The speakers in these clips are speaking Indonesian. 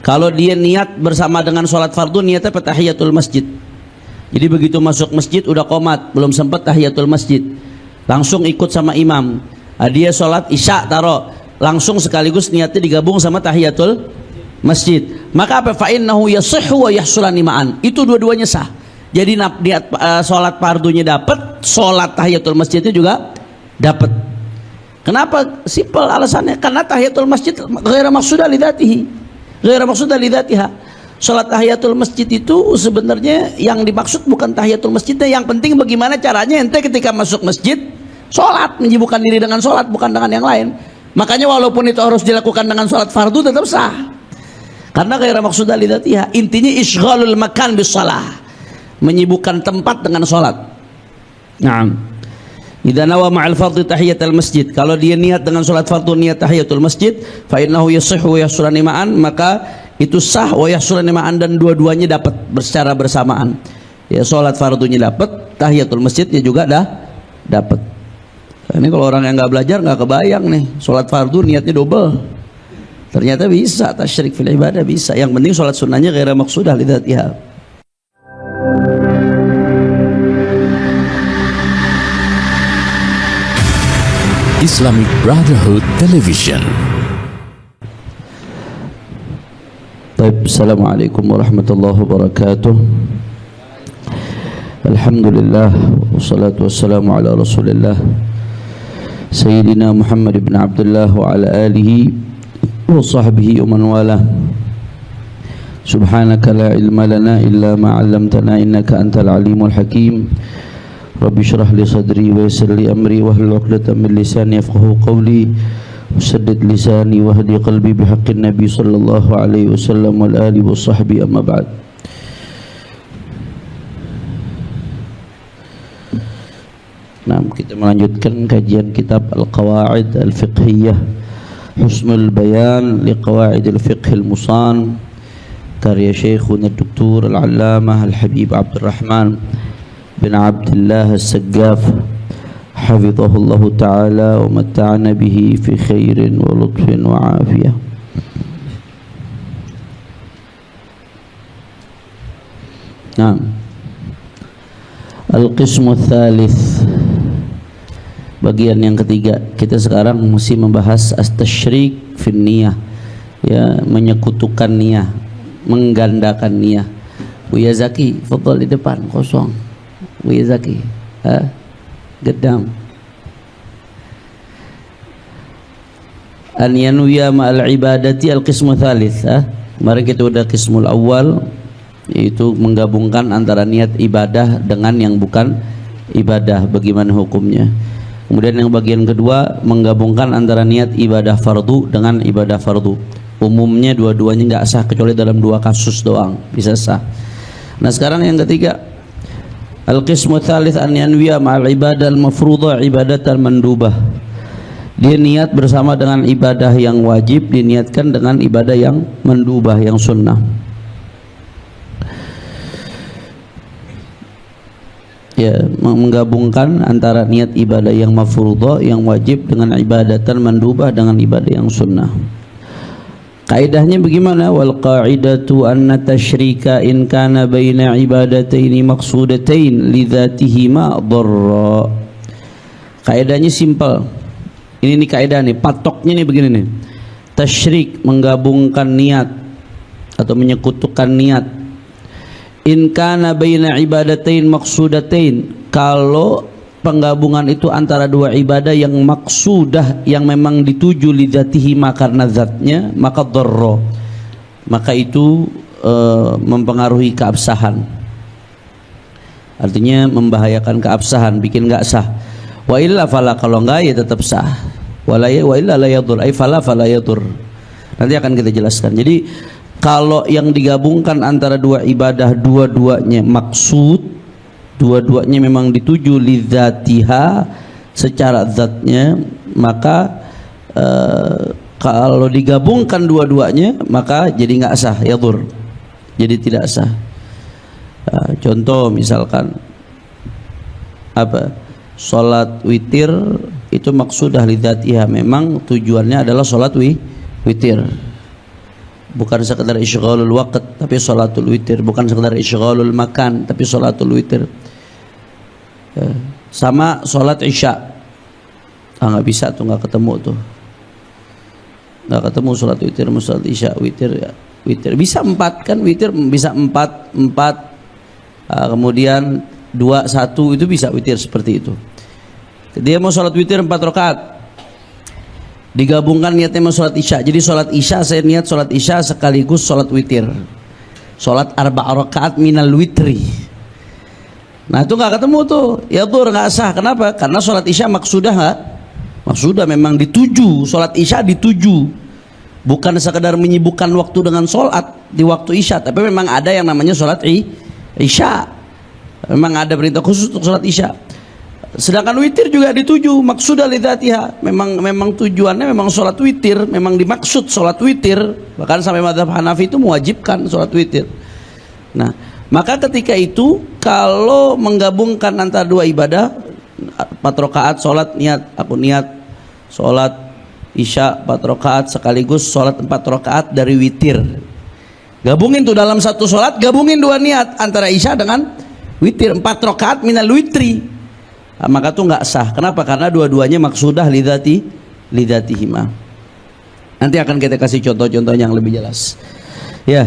Kalau dia niat bersama dengan sholat fardu, niatnya tahiyatul masjid. Jadi begitu masuk masjid udah qomat, belum sempat tahiyatul masjid, langsung ikut sama imam. Dia sholat isya langsung sekaligus niatnya digabung sama tahiyatul masjid. Maka apa? Fa innahu yasihhu wa yahsulani ma'an. Itu dua-duanya sah. Jadi niat sholat fardunya dapat, sholat tahiyatul masjidnya juga dapat. Kenapa? Simpel alasannya, karena tahiyatul masjid ghairu maqsudah li dzatihi. Ghairu maqsudah li dzatiha. Salat tahiyatul masjid itu sebenarnya yang dimaksud bukan tahiyatul masjidnya, yang penting bagaimana caranya ente ketika masuk masjid salat, menyibukkan diri dengan salat, bukan dengan yang lain. Makanya walaupun itu harus dilakukan dengan salat fardu tetap sah. Karena ghairu maqsudah li dzatiha. Intinya isghalul makan bis shalah. Menyibukkan tempat dengan salat. Naam. Idza nawa ma'al fardhi tahiyatul masjid, kalau dia niat dengan salat fardu niat tahiyatul masjid, fa innahu yasihhu wa yahsulani ma'an, maka itu sah wa yahsulani ma'an, dan dua-duanya dapat secara bersamaan. Ya, salat fardunya dapat, tahiyatul masjidnya juga dapat. Ini kalau orang yang nggak belajar nggak kebayang nih, salat fardu niatnya double. Ternyata bisa tasyrik fil ibadah, bisa. Yang penting salat sunnahnya ghairu maqsudah li dzatiha. Islamic Brotherhood Television. Assalamualaikum warahmatullahi wabarakatuh. Alhamdulillah, wassalatu wassalamu ala rasulillah Sayyidina Muhammad ibn Abdullah wa ala alihi wa sahbihi wa man wala. Subhanaka la ilma lana illa ma 'allamtana innaka antal alimul hakim. Rabbi syrah li sadri wa yassir li amri wahlul 'uqdatam min lisani yafqahu qawli wasaddid lisani wahdi qalbi bihaqqin nabi sallallahu alaihi wasallam wal alihi wa sahbihi amma ba'd. Nah, kita melanjutkan kajian kitab Al-Qawaid Al-Fiqhiyah Husnul Bayan li Qawaid Al-Fiqh Al-Musan karya Syekhuna Dr. Al-Allamah Al-Habib Abdurrahman bin Abdullah As-Saggaf hafizahullahu ta'ala wa matta'ana bihi fi khairin wa lutfin wa afiyah. Nah, Al-Qismu Thalith, bagian yang ketiga. Kita sekarang mesti membahas as-tasyrik fin niyah, ya, menyekutukan niyah, menggandakan niyah. Buya Zaki, fadhal di depan, kosong. Buya Zaki, gedam. An yanuya ma'al ibadati al-qismu thalith. Kemarin kita udah qismul awal, yaitu menggabungkan antara niat ibadah dengan yang bukan ibadah, bagaimana hukumnya. Kemudian yang bagian kedua, menggabungkan antara niat ibadah fardu dengan ibadah fardu. Umumnya dua-duanya nggak sah kecuali dalam dua kasus doang bisa sah. Nah, sekarang yang ketiga, al-qismu tsalits an yanwiya ma'al ibadah al-mafruḍah ibadatan mandubah. Dia niat bersama dengan ibadah yang wajib diniatkan dengan ibadah yang mandubah, yang sunnah. Ya, menggabungkan antara niat ibadah yang mafruḍah, yang wajib, dengan ibadatan mandubah, dengan ibadah yang sunnah. Kaidahnya bagaimana? Wal qa'idatu anna tasyrika in kana baina ibadataini maqsudatain li dzatihima dharra. Kaidahnya simpel. Ini nih kaidah nih, patoknya nih begini nih. Tasyrik, menggabungkan niat atau menyekutukan niat. In kana baina ibadatain maqsudatain, kalau penggabungan itu antara dua ibadah yang maksudah, yang memang dituju lidzatihima, karena zatnya, maka dharra, maka itu mempengaruhi keabsahan, artinya membahayakan keabsahan, bikin nggak sah. Wa illa fala, kalau enggak ya tetap sah. Wa illa la yadur, ay fala yadur. Nanti akan kita jelaskan. Jadi kalau yang digabungkan antara dua ibadah, dua-duanya maksud, dua-duanya memang dituju lidzatiha, secara zatnya, maka kalau digabungkan dua-duanya maka jadi nggak sah, yadur, jadi tidak sah. Contoh misalkan apa? Salat witir itu maksudah lidzatiha, memang tujuannya adalah salat witir. bukan sekedar isyghalul waqt tapi salatul witir, bukan sekedar isyghalul makan tapi salatul witir. Sama salat isya, nggak bisa tuh, nggak ketemu tuh, nggak ketemu salat witir sama salat isya. Witir ya witir bisa 4 kan, witir bisa 4 kemudian 2 1 itu bisa witir seperti itu. Dia mau salat witir 4 rakaat, digabungkan niatnya mau sholat isya. Jadi sholat isya saya niat sholat isya sekaligus sholat witir, sholat 4 rakaat minal witri. Nah itu nggak ketemu tuh, ya tuh nggak sah. Kenapa? Karena sholat isya maksudah nggak? Maksudah memang dituju, sholat isya dituju, bukan sekedar menyibukkan waktu dengan sholat di waktu isya, tapi memang ada yang namanya sholat isya, memang ada perintah khusus untuk sholat isya. Sedangkan witir juga dituju, maksudah lidzatiha, memang tujuannya memang sholat witir, memang dimaksud sholat witir. Bahkan sampai mazhab Hanafi itu mewajibkan sholat witir. Nah, maka ketika itu kalau menggabungkan antara 2 ibadah, 4 rakaat sholat niat, aku niat sholat isya 4 rakaat sekaligus sholat 4 rakaat dari witir. Gabungin tuh dalam satu sholat, gabungin 2 niat antara isya dengan witir, 4 rakaat minal witri. Maka itu nggak sah. Kenapa? Karena dua-duanya maksudah lidzatihima. Nanti akan kita kasih contoh-contoh yang lebih jelas. Ya.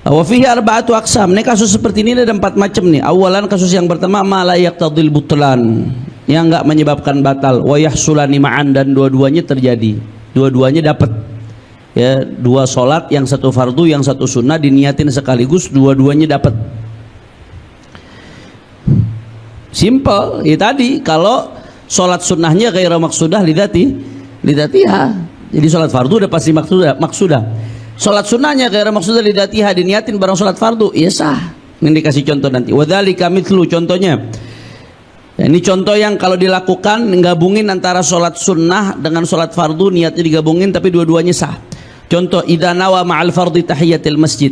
Wa fihi arba'atu aqsam. Ini kasus seperti ini ada 4 macam nih. Awalan kasus yang pertama ma la yaqtadil butlan, yang enggak menyebabkan batal. Wa yahsulani ma'an, dan dua-duanya terjadi. Dua-duanya dapat. Ya, 2 salat, yang satu fardu, yang satu sunnah diniatin sekaligus, dua-duanya dapat. Simple, ya tadi kalau sholat sunnahnya gairah maksudah lidzatiha. Jadi sholat fardu udah pasti maksudah. Sholat sunnahnya gairah maksudah lidzatiha diniatin bareng sholat fardu, ya sah. Ini dikasih contoh nanti. Wadzalika mithlu, contohnya. Ya, ini contoh yang kalau dilakukan gabungin antara sholat sunnah dengan sholat fardu, niatnya digabungin tapi dua-duanya sah. Contoh, idza nawa ma'al fardhi tahiyatul masjid.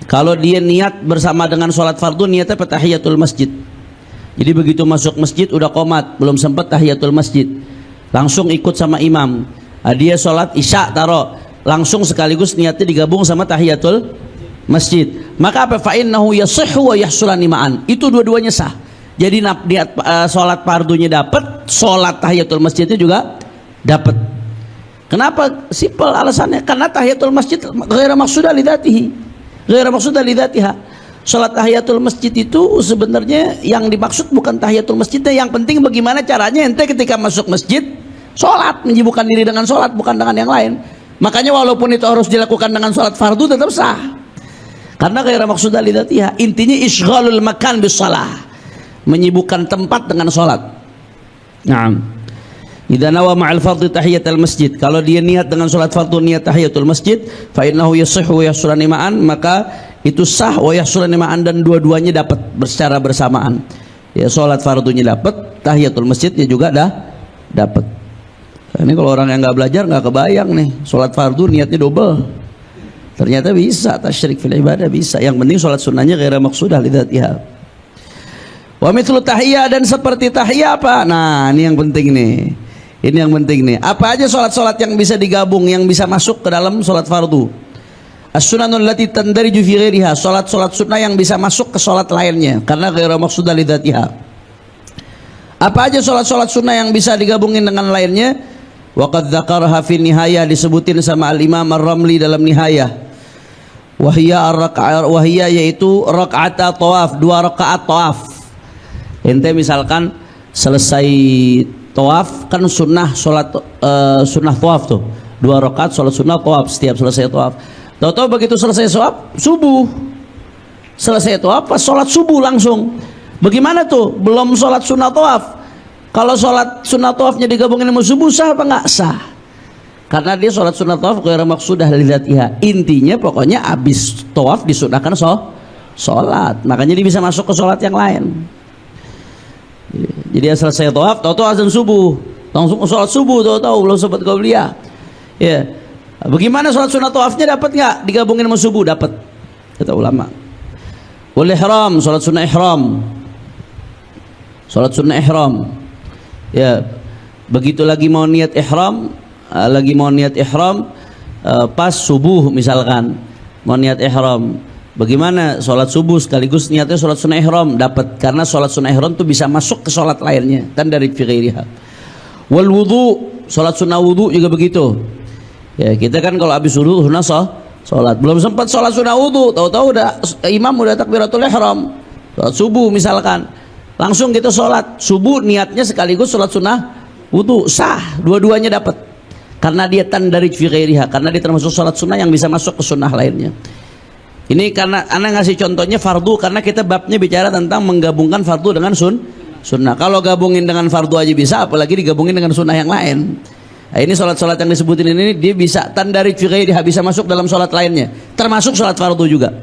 Kalau dia niat bersama dengan sholat fardu, niatnya tahiyatul masjid. Jadi begitu masuk masjid udah qomat, belum sempat tahiyatul masjid, langsung ikut sama imam. Dia sholat isya langsung sekaligus niatnya digabung sama tahiyatul masjid. Maka apa? Fa innahu yasihhu wa yahsulani ma'an. Itu dua-duanya sah. Jadi niat sholat fardunya dapat, sholat tahiyatul masjidnya juga dapat. Kenapa? Simple alasannya, karena tahiyatul masjid ghairah maksudah lidzatiha. Sholat tahiyatul masjid itu sebenarnya yang dimaksud bukan tahiyatul masjidnya, yang penting bagaimana caranya ente ketika masuk masjid sholat, menyibukkan diri dengan sholat, bukan dengan yang lain. Makanya walaupun itu harus dilakukan dengan sholat fardu tetap sah, karena ghairah maksudah lidzatiha. Intinya isghalul makan bis shalah, menyibukkan tempat dengan sholat. Naam. Idza nawa ma'al fardhi tahiyatul masjid, kalau dia niat dengan sholat fardu niat tahiyatul masjid, fa innahu yasihhu wa yahsulani ma'an, maka itu sah wa yahsulani ma'an, dan dua-duanya dapat secara bersamaan. Ya, sholat fardunya dapat, tahiyatul masjidnya juga dapat. Ini kalau orang yang nggak belajar nggak kebayang nih, sholat fardu niatnya double. Ternyata bisa tasyrik fil ibadah, bisa. Yang penting sholat sunnahnya ghairah maksudah lidzatiha. Wa mithlu tahiyah, dan seperti tahiyah apa? Nah, ini yang penting nih. Ini yang penting nih. Apa aja sholat-sholat yang bisa digabung, yang bisa masuk ke dalam sholat fardu? As-sunanul lati tandariju fi ghairiha, sholat-sholat sunnah yang bisa masuk ke sholat lainnya karena ghairah maksudah lidzatiha. Apa aja sholat-sholat sunnah yang bisa digabungin dengan lainnya? Wa qad dzakaraha fi nihayah, disebutin sama al-Imam Ar-Ramli dalam nihayah. Wahiyya yaitu rakaat tawaf, 2 rakaat tawaf. Ente misalkan selesai tawaf, kan sunnah sholat sunnah tawaf tuh 2 rakaat sholat sunnah tawaf setiap selesai tawaf. Tahu-tahu begitu selesai tawaf subuh, selesai tawaf pas sholat subuh langsung. Bagaimana tuh? Belum sholat sunnah tawaf. Kalau sholat sunnah tawafnya digabungin sama subuh, sah apa nggak sah? Karena dia sholat sunnah tawaf ghairah maksudah lidzatiha. Intinya pokoknya abis tawaf disunahkan sholat, makanya dia bisa masuk ke sholat yang lain. Jadi dia selesai tawaf, tahu-tahu azan subuh, langsung sholat subuh, tahu-tahu belum sempat qabliyah. Ya, bagaimana sholat sunnah tawafnya dapat nggak? Digabungin sama subuh dapat, kata ulama. Wal ihram, sholat sunnah ihram, sholat sunnah ihram. Ya, begitu lagi mau niat ihram, pas subuh misalkan mau niat ihram, bagaimana sholat subuh sekaligus niatnya sholat sunnah ihram, dapat, karena sholat sunnah ihram itu bisa masuk ke sholat lainnya, kan dari fi ghairiha. Wal wudu, sholat sunnah wudu juga begitu ya. Kita kan kalau habis wudu sunnah sholat, belum sempat sholat sunnah wudu, tahu-tahu udah imam udah takbiratul ihram, sholat subuh misalkan, langsung kita sholat subuh niatnya sekaligus sholat sunnah wudu, sah, dua-duanya dapat, karena dia tandarij fi ghairiha, karena dia termasuk sholat sunnah yang bisa masuk ke sunnah lainnya. Ini karena anak ngasih contohnya fardu, karena kita babnya bicara tentang menggabungkan fardu dengan sunnah. Kalau gabungin dengan fardu aja bisa, apalagi digabungin dengan sunnah yang lain. Nah, ini sholat-sholat yang disebutin ini dia bisa tandarij fi ghairiha, bisa masuk dalam sholat lainnya, termasuk sholat fardu juga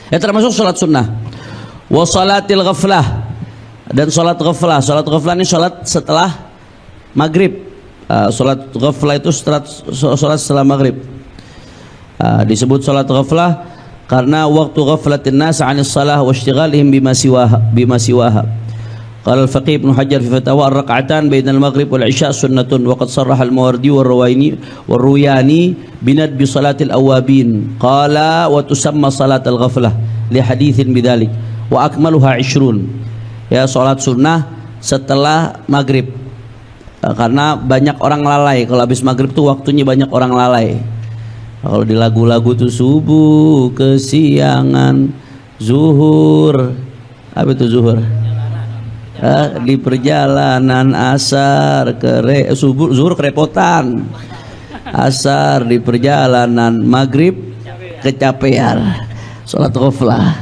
ya, termasuk sholat sunnah. Wa sholatil ghaflah, dan sholat ghaflah. Sholat ghaflah ini sholat setelah maghrib. Sholat ghaflah itu sholat setelah maghrib. Disebut sholat ghaflah karena waktu ghaflatin nas 'anis salah wa ishtighalihim bima siwaha. Qala al-faqih Ibnu Hajar fi fatawa ar-rak'atan bainal maghrib wal isya sunnatun wa qad sarraha al-Mawardi war-Ruyani binad bi salatil awabin. Qala wa tusamma salatal ghaflah li haditsin bidzalik wa akmaluha 20. Ya, salat sunnah setelah maghrib, karena banyak orang lalai. Kalau habis maghrib tuh waktunya banyak orang lalai. Kalau di lagu-lagu tuh subuh, kesiangan, zuhur, apa itu zuhur? Di perjalanan, asar zuhur kerepotan, asar di perjalanan, maghrib kecapean, sholat ghaflah,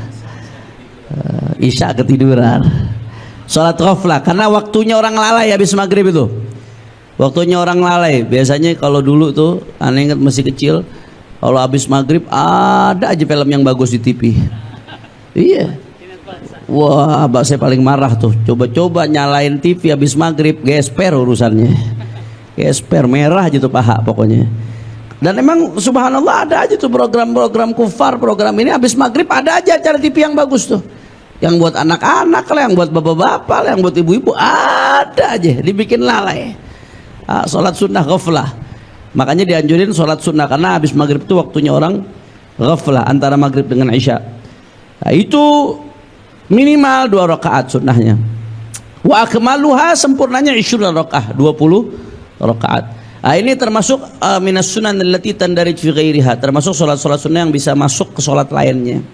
isya ketiduran. Sholat ghaflah karena waktunya orang lalai habis maghrib itu. Waktunya orang lalai. Biasanya kalau dulu tuh, aneh ingat masih kecil, kalau habis maghrib ada aja film yang bagus di TV. Iya. Wah, abah saya paling marah tuh. Coba-coba nyalain TV habis maghrib, gesper urusannya. Gesper merah aja tuh paha pokoknya. Dan emang subhanallah ada aja tuh program-program kufar, program ini habis maghrib ada aja acara TV yang bagus tuh. Yang buat anak-anak lah, yang buat bapak-bapak lah, yang buat ibu-ibu, ada aja dibikin lalai. Sholat sunnah ghaflah. Makanya dianjurin sholat sunnah karena habis maghrib itu waktunya orang ghaflah antara maghrib dengan isya. Nah, itu minimal 2 rakaat sunnahnya. Wa akmaluha, sempurnanya 20 rakaat, 20 rakaat. Nah, ini termasuk minas sunan allati tandarij fi ghairiha, termasuk sholat-sholat sunnah yang bisa masuk ke sholat lainnya,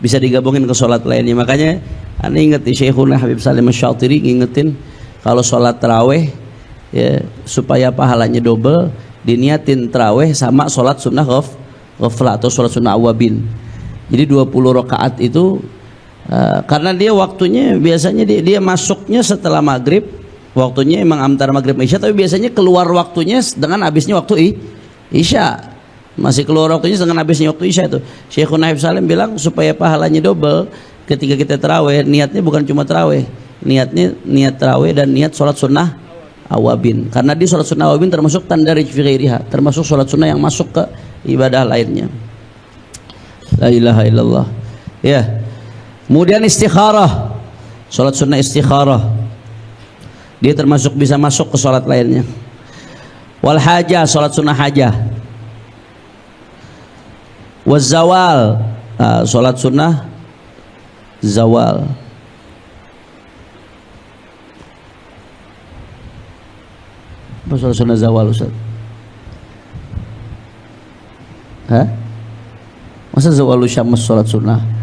bisa digabungin ke sholat lainnya. Makanya anda ingat di Syekhuna Habib Salim Asy-Syatiri ngingetin kalau sholat taraweh ya, supaya pahalanya double, diniatin taraweh sama sholat sunnah ghaflah atau sholat sunnah awabin. Jadi 20 rakaat itu karena dia waktunya biasanya dia masuknya setelah maghrib, waktunya emang antara maghrib isya, tapi biasanya keluar waktunya dengan habisnya waktu isya, masih keluar waktunya dengan habisnya waktu isya itu. Syekhuna Habib Salim bilang supaya pahalanya double ketika kita taraweh, niatnya bukan cuma taraweh, niatnya niat taraweh dan niat sholat sunnah awabin, karena di sholat sunnah awabin termasuk tandarij fi ghairiha, termasuk sholat sunnah yang masuk ke ibadah lainnya. La ilaha illallah ya. Kemudian istikharah, sholat sunnah istikharah, dia termasuk bisa masuk ke sholat lainnya. Wal hajah, sholat sunnah hajah. Waz zawal, sholat sunnah zawal. Apa sholat sunnah zawal, Ustaz? Hah? Masa zawalu syams sholat sunnah?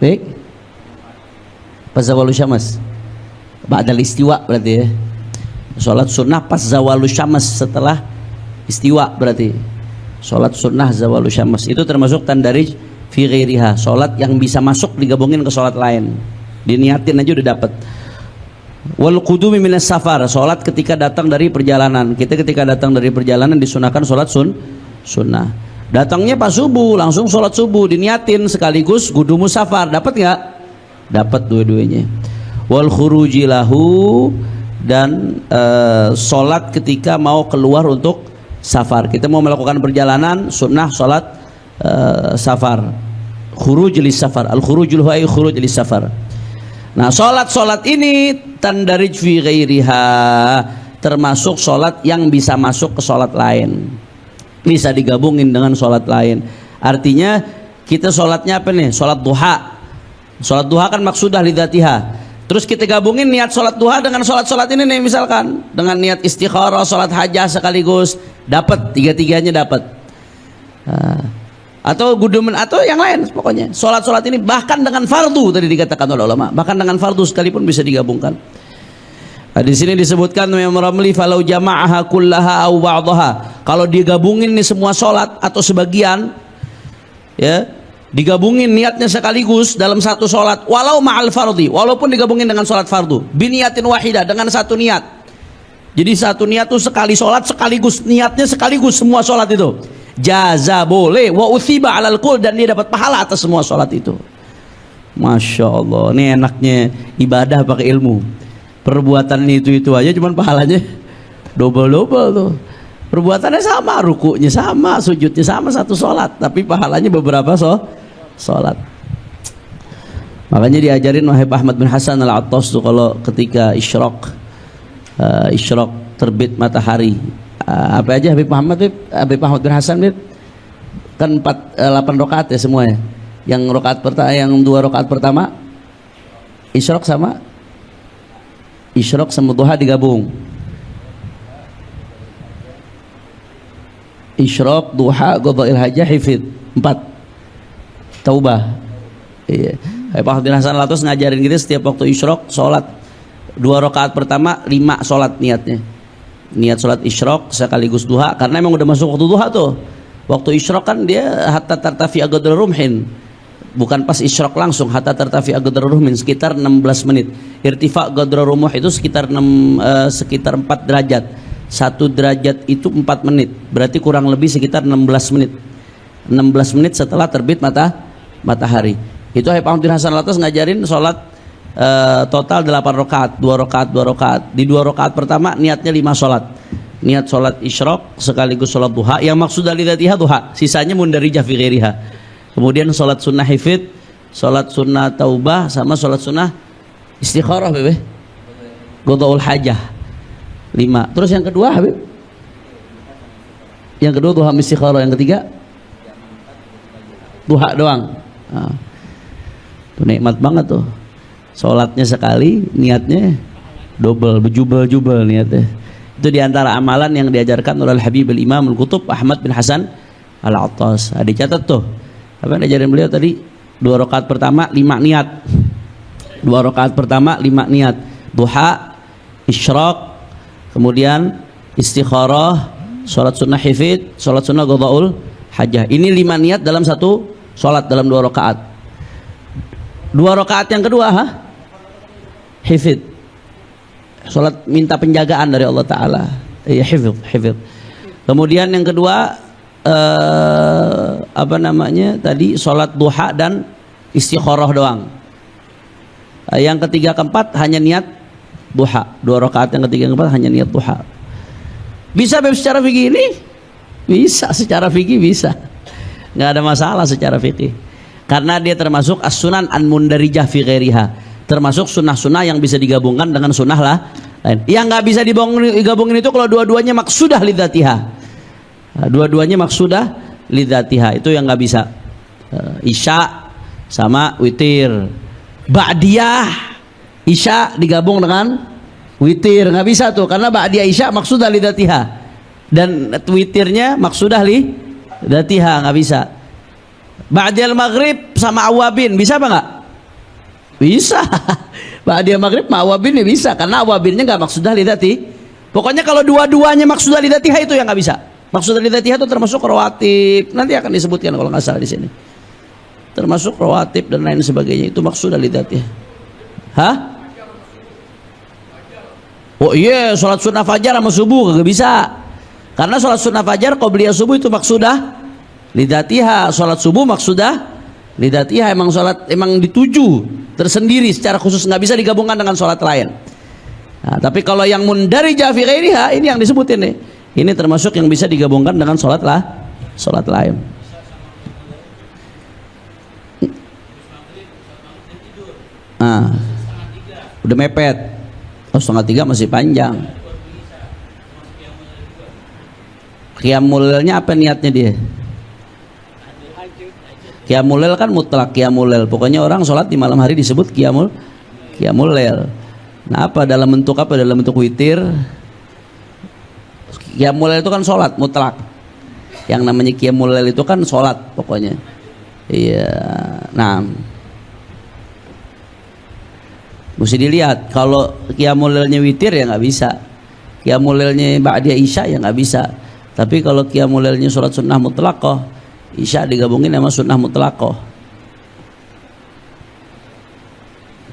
Baik. Pas zawalu syams ba'dal istiwa berarti ya. Salat sunnah pas zawalu syams, setelah istiwa berarti. Salat sunnah zawalu syams itu termasuk tandarij fi ghairiha, salat yang bisa masuk digabungin ke salat lain. Diniatin aja udah dapat. Wal qudumi minas safar, salat ketika datang dari perjalanan. Kita ketika datang dari perjalanan disunahkan salat sunnah. Datangnya pas subuh, langsung sholat subuh, diniatin sekaligus gudu musafar, dapat nggak? Dapat dua-duanya. Wal khuruji lahu, dan sholat ketika mau keluar untuk safar. Kita mau melakukan perjalanan, sunnah sholat safar. Khuruj lis safar, al khurujul huwa khuruj lis safar. Nah, sholat ini tandarij fi ghairiha, termasuk sholat yang bisa masuk ke sholat lain, bisa digabungin dengan sholat lain. Artinya kita sholatnya apa nih? Sholat duha. Sholat duha kan maksudah lidzatiha. Terus kita gabungin niat sholat duha dengan sholat ini nih, misalkan dengan niat istikharah, sholat hajah sekaligus, dapat tiga-tiganya dapat. Atau guduman atau yang lain, pokoknya sholat ini bahkan dengan fardu tadi dikatakan oleh ulama, bahkan dengan fardu sekalipun bisa digabungkan. Di sini disebutkan Imam Ramli falau jama'aha kullaha aw ba'daha, kalau digabungin nih semua sholat atau sebagian, ya digabungin niatnya sekaligus dalam satu sholat, walau ma'al fardhi, walaupun digabungin dengan sholat fardu, biniyatin wahidah, dengan satu niat. Jadi satu niat tuh sekali sholat sekaligus, niatnya sekaligus semua sholat itu, jaza boleh, wa uthiba alal kul, dan dia dapat pahala atas semua sholat itu. Masya Allah, ini enaknya ibadah pakai ilmu. Perbuatan itu aja cuman pahalanya double tuh. Perbuatannya sama, rukuknya sama, sujudnya sama, satu sholat, tapi pahalanya beberapa sholat. Makanya diajarin Wahib Ahmad bin Hasan Al-Attas tuh kalau ketika isyraq terbit matahari, apa aja Habib Ahmad bin Hasan kan 8 rakaat ya semuanya. Yang rakaat pertama, yang 2 rakaat pertama isyraq sama duha digabung. Isyraq, duha, qada'il hajah, hifid, 4. Taubah. Iya. Pak Ahmad bin Hasan Al-Attas ngajarin kita setiap waktu isyraq sholat 2 rakaat pertama 5 sholat niatnya. Niat sholat isyraq sekaligus duha, karena emang udah masuk waktu duha tuh. Waktu isyraq kan dia hatta tartafi qadra rumhin. Bukan pas isyraq langsung, hatta tartafi qadra rumhin, sekitar 16 menit. Irtifa qadra rumuh itu sekitar 4 derajat. 1 derajat itu 4 menit, berarti kurang lebih sekitar 16 menit. 16 menit setelah terbit matahari. Itu Habib Ahmad bin Hasan Al-Attas ngajarin sholat total 8 rakaat, 2 rakaat. Di 2 rakaat pertama niatnya 5 sholat. Niat sholat isyraq sekaligus sholat duha, yang maksud dari dzatiha duha, sisanya mundarijah fi ghairiha. Kemudian sholat sunnah hifid, sholat sunnah taubah, sama sholat sunnah istikharah, bebe, qada'ul hajah, 5. Terus yang kedua Habib, yang kedua duha istikharah, yang ketiga duha doang. Tuh nikmat banget tuh, sholatnya sekali, niatnya double, berjubel-jubel niatnya. Itu diantara amalan yang diajarkan oleh Habib al-Imam al-Qutub Ahmad bin Hasan Al-Attas. Dicatat tuh apa yang diajarin beliau tadi, 2 rakaat pertama 5 niat, 2 rakaat pertama 5 niat, duha, isyraq, kemudian istikharah, sholat sunnah hifid, sholat sunnah qada'ul hajah. Ini 5 niat dalam satu sholat, dalam 2 rakaat. 2 rakaat yang kedua hifid, sholat minta penjagaan dari Allah Ta'ala, ya hifid. Kemudian yang kedua apa namanya tadi, sholat duha dan istikharah doang. Yang ketiga keempat hanya niat duha, 2 rakaat yang ketiga keempat hanya niat duha. Bisa secara fikih ini? Bisa, secara fikih bisa, nggak ada masalah secara fikih, karena dia termasuk as-sunan an-mundarijah fi ghairiha, termasuk sunnah-sunnah yang bisa digabungkan dengan sunnah lain. Yang nggak bisa digabungin itu kalau dua-duanya maksudah lidzatiha. Dua-duanya maksudah lidzatiha, itu yang nggak bisa. Isya sama witir, ba'diyah isya digabung dengan witir nggak bisa tuh, karena ba'diyah isya maksudah lidzatiha dan witirnya maksudah lidzatiha, nggak bisa. Ba'diyal maghrib sama awabin bisa apa nggak? Bisa. Ba'diyal maghrib sama awabin ya bisa, karena awabinnya nggak maksudah lidzati. Pokoknya kalau dua-duanya maksudah lidzatiha itu yang nggak bisa. Maksud dari dzatiha itu termasuk rawatib, nanti akan disebutkan kalau nggak salah di sini. Termasuk rawatib dan lain sebagainya, itu maksud dari dzatiha. Hah? Oh iya, sholat sunnah fajar sama subuh nggak bisa, karena sholat sunnah fajar qobliyah subuh itu maksudah lidzatiha, sholat subuh maksudah lidzatiha, emang dituju tersendiri secara khusus, nggak bisa digabungkan dengan sholat lain. Nah, tapi kalau yang mundarijah fi ghairiha, ini yang disebutin nih. Ini termasuk yang bisa digabungkan dengan sholat lain. Nah, udah mepet. Oh, 2:30 masih panjang. Qiyamul lailnya apa niatnya dia? Qiyamul lail kan mutlak qiyamul lail. Pokoknya orang sholat di malam hari disebut qiyamul lail. Nah, apa dalam bentuk apa? Dalam bentuk witir. Qiyamul lail itu kan sholat mutlak. Yang namanya qiyamul lail itu kan sholat pokoknya. Iya. Nah, mesti dilihat. Kalau qiyamul lailnya witir ya nggak bisa. Qiyamul lailnya ba'da isya ya nggak bisa. Tapi kalau qiyamul lailnya sholat sunnah mutlaqah, isya digabungin sama sunnah mutlaqah.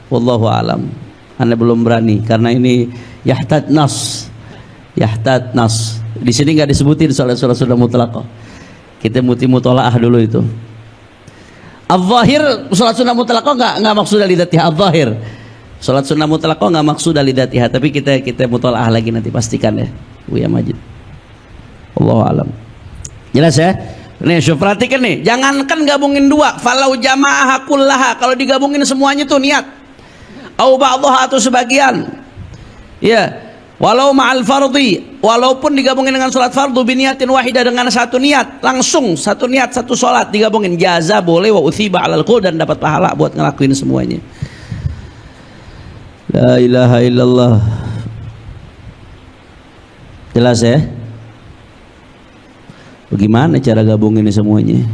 Wallahu alam. Anda belum berani karena ini yahtad nas. Di sini nggak disebutin sholat sunnah mutlaqah. Kita mutolaah dulu itu. Al-zahir sholat sunnah mutlaqah nggak maksud dari dzatiha. Al-zahir sholat sunnah mutlaqah nggak maksud dari dzatiha. Tapi kita mutolaah lagi nanti pastikan ya, Buya Majid. Allahu alam. Jelas ya? Nih, perhatikan nih, jangankan gabungin dua, falau jamaah kullaha, kalau digabungin semuanya tuh niat. Au ba'dhaha atau sebagian. Ya, walau ma'al fardhi, walaupun digabungin dengan salat fardu biniyatin wahidah dengan satu niat, langsung satu niat satu salat digabungin, jaza boleh wa uthiba 'alal qul dan dapat pahala buat ngelakuin semuanya. La ilaha illallah. Jelas ya? Bagaimana cara gabungin ini semuanya?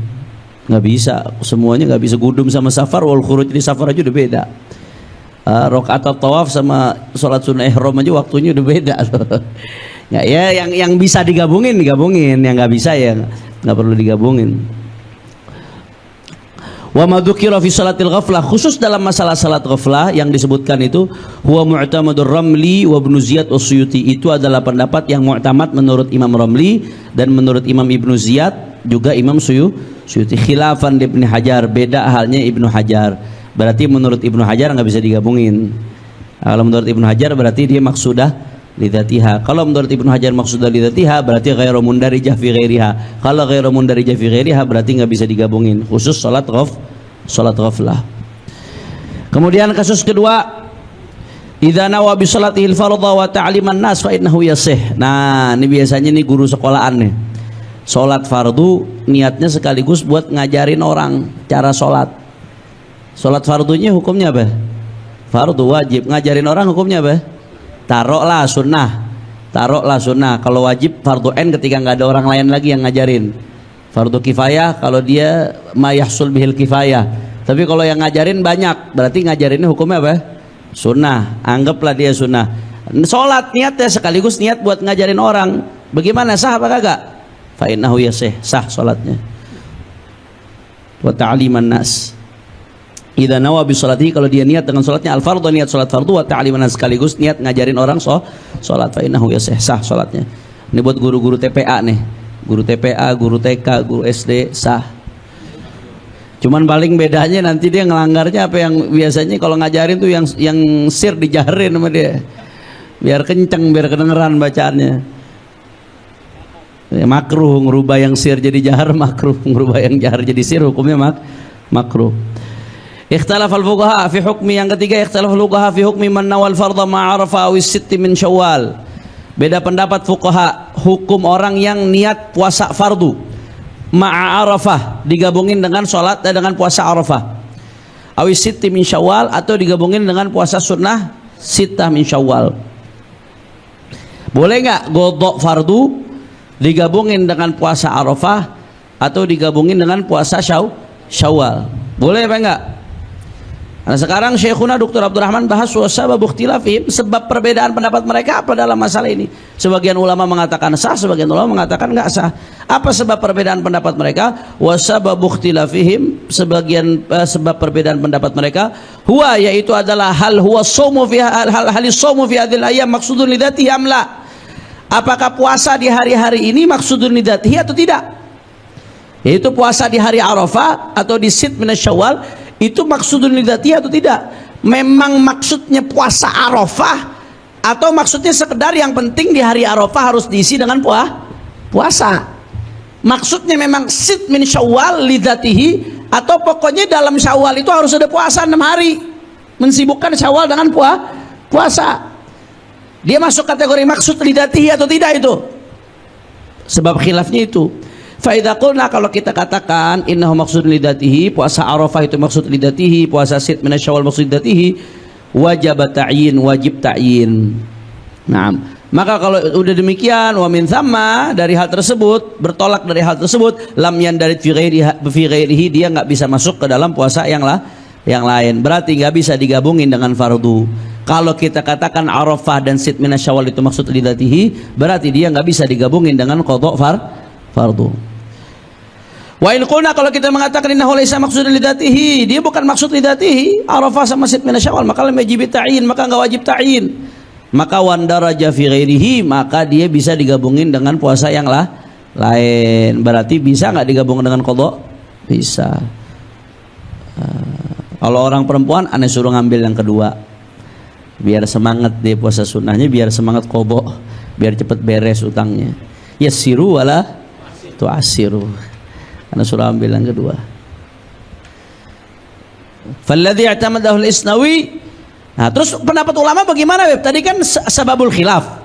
Nggak bisa, semuanya nggak bisa. Gudum sama safar, wal khuruj di safar aja udah beda. Rakaat tawaf sama sholat sunnah ihram aja waktunya udah beda. Ya, yang bisa digabungin, yang nggak bisa ya nggak perlu digabungin. Wa madzukira fi salatil ghaflah, khusus dalam masalah salat ghaflah yang disebutkan itu huwa mu'tamadur Ramli wa Ibnu Ziyad As-Suyuti, itu adalah pendapat yang mu'tamad menurut Imam Ramli dan menurut Imam Ibnu Ziyad juga Imam Suyuti. Khilafan di Ibnu Hajar, beda halnya Ibnu Hajar. Berarti menurut Ibnu Hajar nggak bisa digabungin. Kalau menurut Ibnu Hajar berarti dia maksudah lidzatiha. Kalau menurut Ibnu Hajar maksudah lidzatiha berarti ghairu mundarijah fi ghairiha. Kalau ghairu mundarijah fi ghairiha berarti nggak bisa digabungin, khusus salat ghaflah. Kemudian kasus kedua, idza nawa bi salatihil fardha wa ta'liman nas fa innahu yasih. Nah, ini biasanya nih guru sekolahan nih. Salat fardu niatnya sekaligus buat ngajarin orang cara salat. Salat fardunya hukumnya apa? Fardu wajib. Ngajarin orang hukumnya apa? Taruhlah sunnah. Kalau wajib fardu ain ketika nggak ada orang lain lagi yang ngajarin. Fardu kifayah kalau dia mayahsul bihil kifayah. Tapi kalau yang ngajarin banyak, berarti ngajarinnya hukumnya apa? Sunnah. Anggaplah dia sunnah. Sholat niatnya sekaligus niat buat ngajarin orang. Bagaimana, sah apa kagak? Fa innahu yasih, sah sholatnya. Wa ta'liman nas. Idza nawa bi sholatihi, kalau dia niat dengan sholatnya al-fardhu, niat sholat fardu, wa ta'liman sekaligus niat ngajarin orang sholat, fa innahu yasih, sah sholatnya. Ini buat guru-guru TPA nih, guru TPA, guru TK, guru SD, sah. Cuman paling bedanya nanti dia ngelanggarnya apa, yang biasanya kalau ngajarin tuh yang sir dijaharin sama dia, biar kenceng, biar kedengeran bacaannya. Ya, makruh ngerubah yang sir jadi jahar, makruh ngerubah yang jahar jadi sir, hukumnya makruh. Ikhtalafal fuqaha fi hukmi, yang ketiga ikhtalafal fuqaha fi hukmi man nawal fardha ma'arafa aw sitti min Syawal. Beda pendapat fuqaha hukum orang yang niat puasa fardu ma'arafah, digabungin dengan salat dan dengan puasa Arafah. Aw sitti min Syawal, atau digabungin dengan puasa sunnah sittah min Syawal. Boleh enggak qadha fardu digabungin dengan puasa Arafah atau digabungin dengan puasa Syawal? Boleh apa enggak? Nah, sekarang Syekhuna Dr. Abdurrahman bahas sebab ikhtilafihim, sebab perbedaan pendapat mereka apa dalam masalah ini. Sebagian ulama mengatakan sah, sebagian ulama mengatakan enggak sah. Apa sebab perbedaan pendapat mereka? Wasabab ikhtilafihim, sebab perbedaan pendapat mereka huwa, yaitu adalah hal huwa shaumu fi shaum fi hadhil ayyam maksudun lidzatihi am la. Apakah puasa di hari-hari ini maksudun lidzatihi atau tidak? Yaitu puasa di hari Arafah atau di sit min Syawal itu maksudun lidzatihi atau tidak? Memang maksudnya puasa Arafah atau maksudnya sekedar yang penting di hari Arafah harus diisi dengan puasa? Maksudnya memang sit min Syawal lidzatihi, atau pokoknya dalam Syawal itu harus ada puasa 6 hari, mensibukkan Syawal dengan puasa? Dia masuk kategori maksud lidzatihi atau tidak itu? Sebab khilafnya itu. Fa idza qulna, kalau kita katakan innahu maqsudun lidatihi, puasa Arafah itu maksud lidatihi, puasa Sit min Syawal maksud lidatihi, wajib ta'yin. Nah, maka kalau udah demikian, wa min thamma, dari hal tersebut, bertolak dari hal tersebut, lam yandarid fi ghairihi, dia nggak bisa masuk ke dalam puasa yang lain. Berarti nggak bisa digabungin dengan fardu. Kalau kita katakan Arafah dan Sit min Syawal itu maksud lidatihi, berarti dia nggak bisa digabungin dengan qadha fardu. Wa in qulna, kalau kita mengatakan innahu laisa maqsudan lidatihi, dia bukan maksud lidatihi, Arafah sama Sit min Syawal, maka lam yajib ta'yin, maka enggak wajib ta'yin. Maka wandaraja fi ghairihi, maka dia bisa digabungin dengan puasa yang lain. Berarti bisa enggak digabungin dengan qadha? Bisa. Kalau orang perempuan, aneh suruh ngambil yang kedua, biar semangat dia puasa sunnahnya, biar semangat qadha, biar cepat beres utangnya. Yassiru wala tu'assiru, karena surah ambil yang kedua. Falladhi i'tamadahu al-Isnawi. Nah, terus pendapat ulama bagaimana, Beb? Tadi kan sababul khilaf.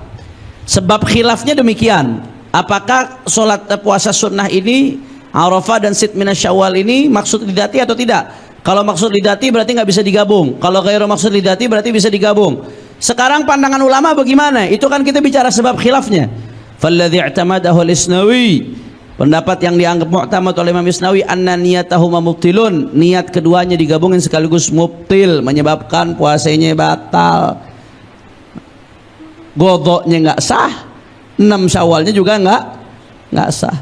Sebab khilafnya demikian. Apakah sholat puasa sunnah ini, Arafah dan Sit min Syawal ini maksud lidati atau tidak? Kalau maksud lidati berarti nggak bisa digabung. Kalau ghairu maksud lidati berarti bisa digabung. Sekarang pandangan ulama bagaimana? Itu kan kita bicara sebab khilafnya. Falladhi i'tamadahu al-Isnawi. Pendapat yang dianggap mu'tamad oleh Imam Isnawi, anna niyatahuma mubtilun, niat keduanya digabungin sekaligus mubtil, menyebabkan puasanya batal. Godoknya nggak sah, 6 Syawalnya juga nggak sah.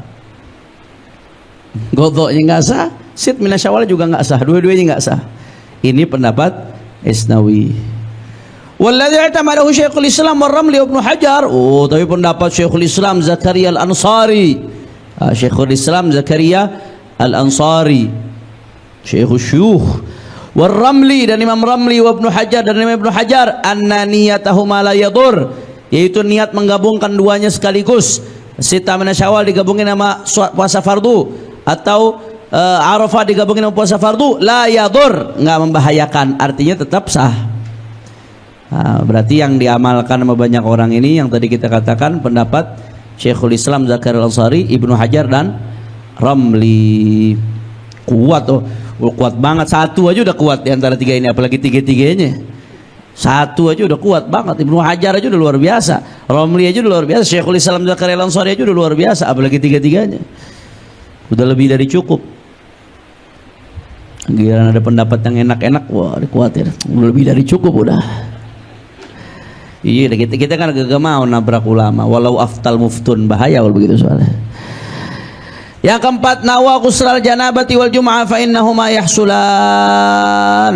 Godoknya nggak sah, Sit min Syawal juga nggak sah, dua-duanya nggak sah. Ini pendapat Isnawi. Walladhi i'tamadahu Syekhul Islam Ar-Ramli Ibnu Hajar. Oh, tapi pendapat Syekhul Islam Zakaria Al-Ansari, Syekhul Islam Zakaria Al-Ansari, Syekhul Syuh War-Ramli, dan Imam Ramli wa Ibnu Hajar, dan Imam Ibnu Hajar, anna niyatahuma la yadur, yaitu niat menggabungkan duanya sekaligus, Sita min Syawal digabungin sama puasa fardu, atau Arafah digabungin sama puasa fardu, la yadur, nggak membahayakan, artinya tetap sah. Nah, berarti yang diamalkan sama banyak orang ini yang tadi kita katakan pendapat Syekhul Islam Zakaria Al-Ansari, Ibnu Hajar, dan Ramli. Kuat tuh, kuat banget. Satu aja udah kuat di antara tiga ini, apalagi tiga-tiganya. Satu aja udah kuat banget. Ibnu Hajar aja udah luar biasa, Ramli aja udah luar biasa, Syekhul Islam Zakaria Al-Ansari aja udah luar biasa, apalagi tiga-tiganya. Udah lebih dari cukup. Giliran ada pendapat yang enak-enak, wah dikuatir. Udah lebih dari cukup udah. Iya, kita kan gak mau nabrak ulama, walau aftal muftun, bahaya kalau begitu soalnya. Yang keempat, nawa ghusral janabati wal jum'ah fa innahuma yahsulan.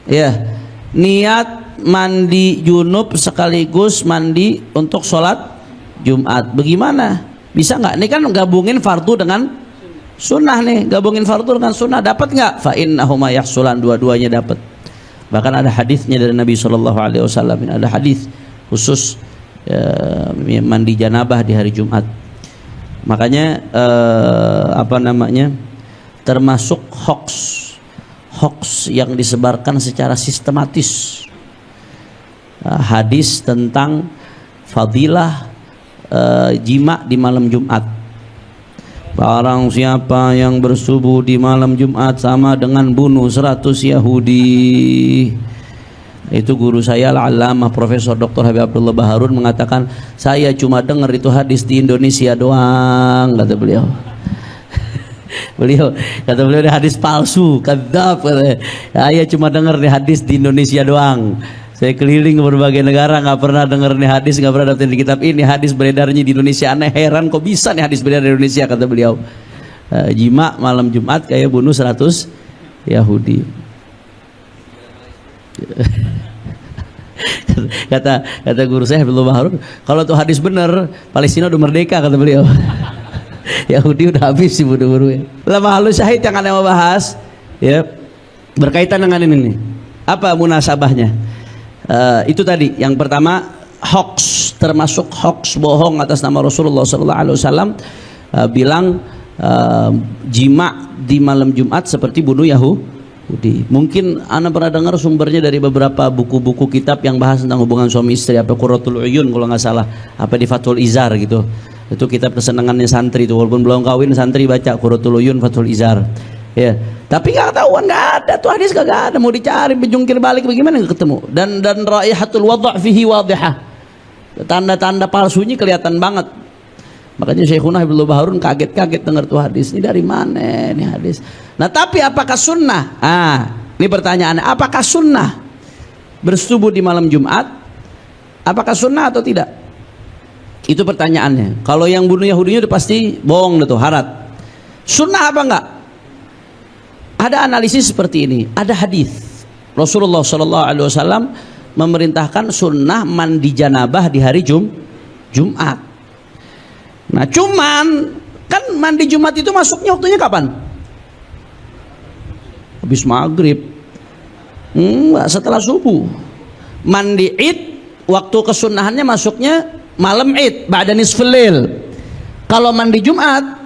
Ya, niat mandi junub sekaligus mandi untuk sholat Jumat. Bagaimana? Bisa nggak? Ini kan gabungin fardu dengan sunnah nih, gabungin fardu dengan sunnah, dapat nggak? Fa innahuma yahsulan, dua-duanya dapat. Bahkan ada hadisnya dari Nabi SAW. Ada hadis khusus mandi janabah di hari Jumat. Makanya termasuk hoax yang disebarkan secara sistematis, hadis tentang fadilah jima di malam Jumat. Barang siapa yang bersubuh di malam Jumat sama dengan bunuh 100 Yahudi. Itu guru saya Al-Allamah Profesor Dr. Habib Abdullah Baharun mengatakan, saya cuma dengar itu hadis di Indonesia doang, kata beliau. Kata beliau ini hadis palsu, kadzab, katanya. Saya cuma dengar nih hadis di Indonesia doang. Saya keliling ke berbagai negara, nggak pernah dengar nih hadis, nggak pernah dapat di kitab ini. Hadis beredarnya di Indonesia, aneh, heran kok bisa nih hadis beredar di Indonesia, kata beliau. Jima malam Jumat kayak bunuh 100 Yahudi. kata guru saya Abdullah Baharun, kalau tuh hadis bener, Palestina udah merdeka, kata beliau. Yahudi udah habis sih bunuh-bunuhnya. Lama halus syahid yang anda mau bahas, ya, berkaitan dengan ini nih. Apa munasabahnya? Itu tadi yang pertama, hoax, termasuk hoax bohong atas nama Rasulullah SAW, bilang jima di malam Jumat seperti bunuh Yahudi. Mungkin anda pernah dengar sumbernya dari beberapa buku-buku kitab yang bahas tentang hubungan suami istri, apa Qurratul Uyun kalau nggak salah, apa di Fathul Izar gitu. Itu kitab kesenangannya santri itu, walaupun belum kawin santri baca Qurratul Uyun, Fathul Izar. Ya, tapi nggak ketahuan, nggak ada tuh hadis, kagak ada. Mau dicari penjungkir balik bagaimana nggak ketemu. Dan raihatul wadha' fihi wadihah. Tanda-tanda palsunya kelihatan banget. Makanya Syekhuna Habibullah Baharun kaget-kaget dengar tuh hadis. Ini dari mana ini hadis? Nah, tapi apakah sunnah? Ini pertanyaannya, apakah sunnah bersetubuh di malam Jumat? Apakah sunnah atau tidak? Itu pertanyaannya. Kalau yang bunuh Yahudinya udah pasti bohong tuh, harat. Sunnah apa enggak? Ada analisis seperti ini. Ada hadis Rasulullah SAW memerintahkan sunnah mandi janabah di hari Jumat. Nah, cuman kan mandi Jumat itu masuknya waktunya kapan? Habis maghrib. Enggak, setelah subuh. Mandi Id waktu kesunahannya masuknya malam Id, ba'da nisful lail. Kalau mandi Jumat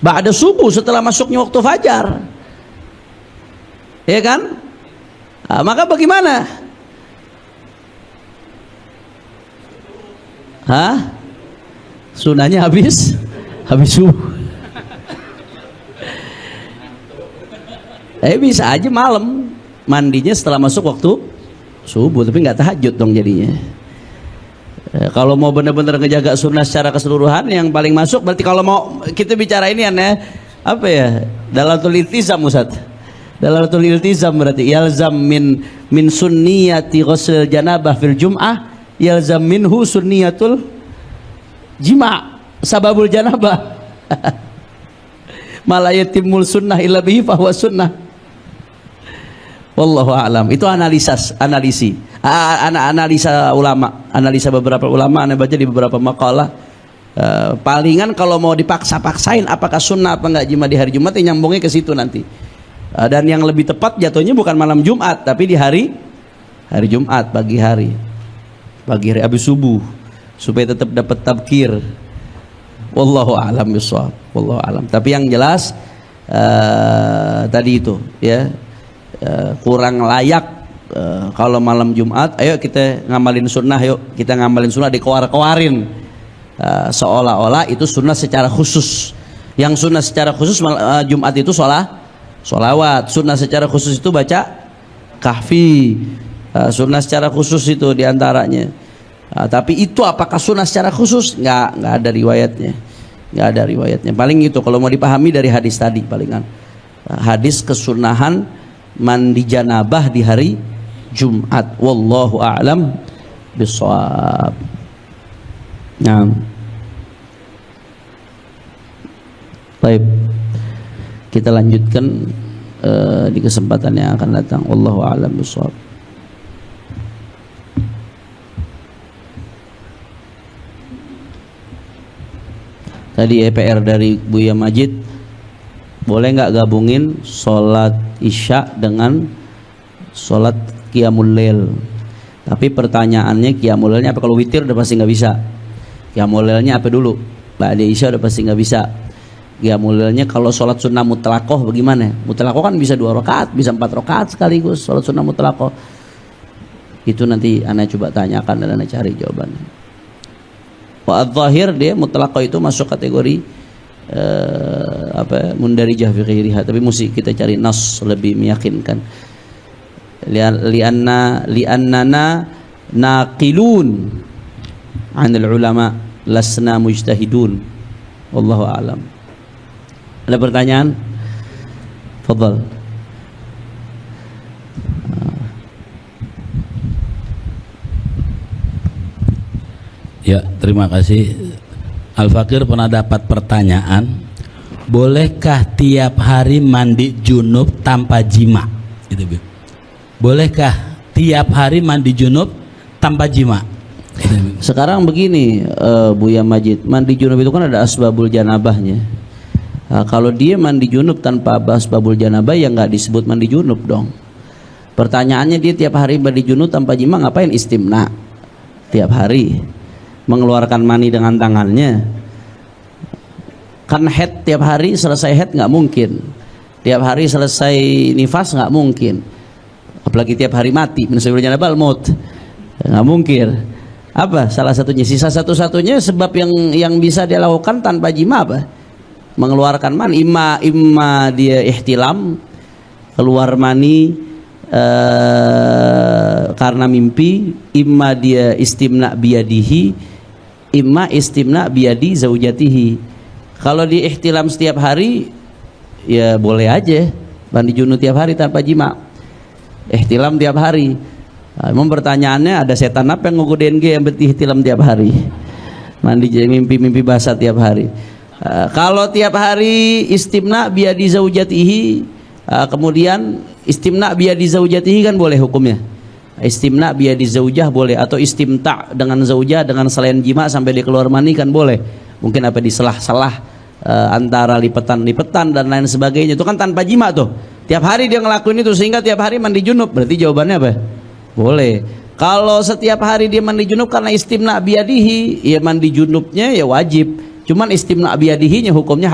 ba'da subuh, setelah masuknya waktu fajar. Ya kan? Nah, maka bagaimana? Sunahnya habis subuh. Bisa aja malam, mandinya setelah masuk waktu subuh, tapi nggak tahajud dong jadinya. Kalau mau benar-benar ngejaga sunnah secara keseluruhan, yang paling masuk berarti kalau mau kita bicara ini apa ya? Dalatul iltizam, Ustaz. Dalatul iltizam berarti yalzam min sunniyati ghusl janabah fil jum'ah, yalzam minhu sunniyatul jima' sababul janabah. Malayatimul sunnah illa bihi fahuwa sunnah. Wallahu a'lam. Itu analisa ulama, analisa beberapa ulama, anda baca di beberapa makalah. Palingan kalau mau dipaksa-paksain apakah sunnah apa enggak jima di hari Jumat, yang nyambungnya ke situ nanti. Dan yang lebih tepat jatuhnya bukan malam Jumat, tapi di hari Jumat, pagi hari habis subuh, supaya tetap dapat tabkir. Wallahu a'lam bishawab. Wallahu a'lam. Tapi yang jelas tadi itu ya, kurang layak kalau malam Jumat. Ayo kita ngamalin sunnah, yuk kita ngamalin sunnah, dikeluarin seolah-olah itu sunnah secara khusus. Yang sunnah secara khusus Jumat itu sholawat. Sunnah secara khusus itu baca kahfi. Sunnah secara khusus itu diantaranya. Tapi itu apakah sunnah secara khusus? Nggak ada riwayatnya. Paling itu kalau mau dipahami dari hadis tadi, palingan hadis kesunahan mandi janabah di hari Jumat. Wallahu a'lam bishawab. Nah, baik, kita lanjutkan di kesempatan yang akan datang. Wallahu a'lam bishawab. Tadi EPR dari Buya Majid, boleh nggak gabungin sholat isya dengan sholat qiyamul lail? Tapi pertanyaannya qiyamul lailnya apa? Kalau witir udah pasti nggak bisa. Qiyamul lailnya apa dulu? Ba'da isya udah pasti nggak bisa. Qiyamul lailnya kalau sholat sunnah mutlaqoh bagaimana? Mutlaqoh kan bisa 2 rakaat, bisa 4 rakaat sekaligus sholat sunnah mutlaqoh. Itu nanti ana coba tanyakan dan ana cari jawabannya. Wa adz-dzahir, dia mutlaqah itu masuk kategori mundarijah fi ghairiha, tapi mesti kita cari nas lebih meyakinkan. Li'annana naqilun 'anil ulama lasna mujtahidun. Wallahu a'lam. Ada pertanyaan? Fadhal. Ya, terima kasih. Al-Fakir pernah dapat pertanyaan, bolehkah tiap hari mandi junub tanpa jima? Gitu, Bu. Bolehkah tiap hari mandi junub tanpa jima? Gitu, Bu. Sekarang begini, Buya Majid, mandi junub itu kan ada asbabul janabahnya. Kalau dia mandi junub tanpa asbabul janabah, ya nggak disebut mandi junub dong. Pertanyaannya, dia tiap hari mandi junub tanpa jima, ngapain istimna tiap hari? Mengeluarkan mani dengan tangannya. Kan head tiap hari selesai head nggak mungkin. Tiap hari selesai nifas nggak mungkin. Apalagi tiap hari mati. Min sayyidil janabal maut. Nggak mungkin. Apa salah satunya? Sisa satu-satunya sebab yang bisa dia lakukan tanpa jima apa? Mengeluarkan mani. Imma dia ihtilam, keluar mani karena mimpi, imma dia istimna biyadihi, imma istimna biyadi zaujatihi. Kalau dia ihtilam setiap hari ya boleh aja mandi junub tiap hari tanpa jima. Ihtilam tiap hari. Memang pertanyaannya, ada setan apa yang ngogodain yang ihtilam tiap hari? Mandi mimpi-mimpi basah tiap hari. Kalau tiap hari istimna biyadi zaujatihi, kemudian istimna biyadi zaujatihi kan boleh hukumnya. Istimna biyadi zaujah boleh, atau istimta dengan zaujah dengan selain jima sampai dia keluar mani kan boleh. Mungkin apa di selah-selah antara lipetan-lipetan dan lain sebagainya, itu kan tanpa jima tuh. Tiap hari dia ngelakuin itu sehingga tiap hari mandi junub. Berarti jawabannya apa? Boleh. Kalau setiap hari dia mandi junub karena istimna biyadihi, ya mandi junubnya ya wajib. Cuman istimna biyadihinya hukumnya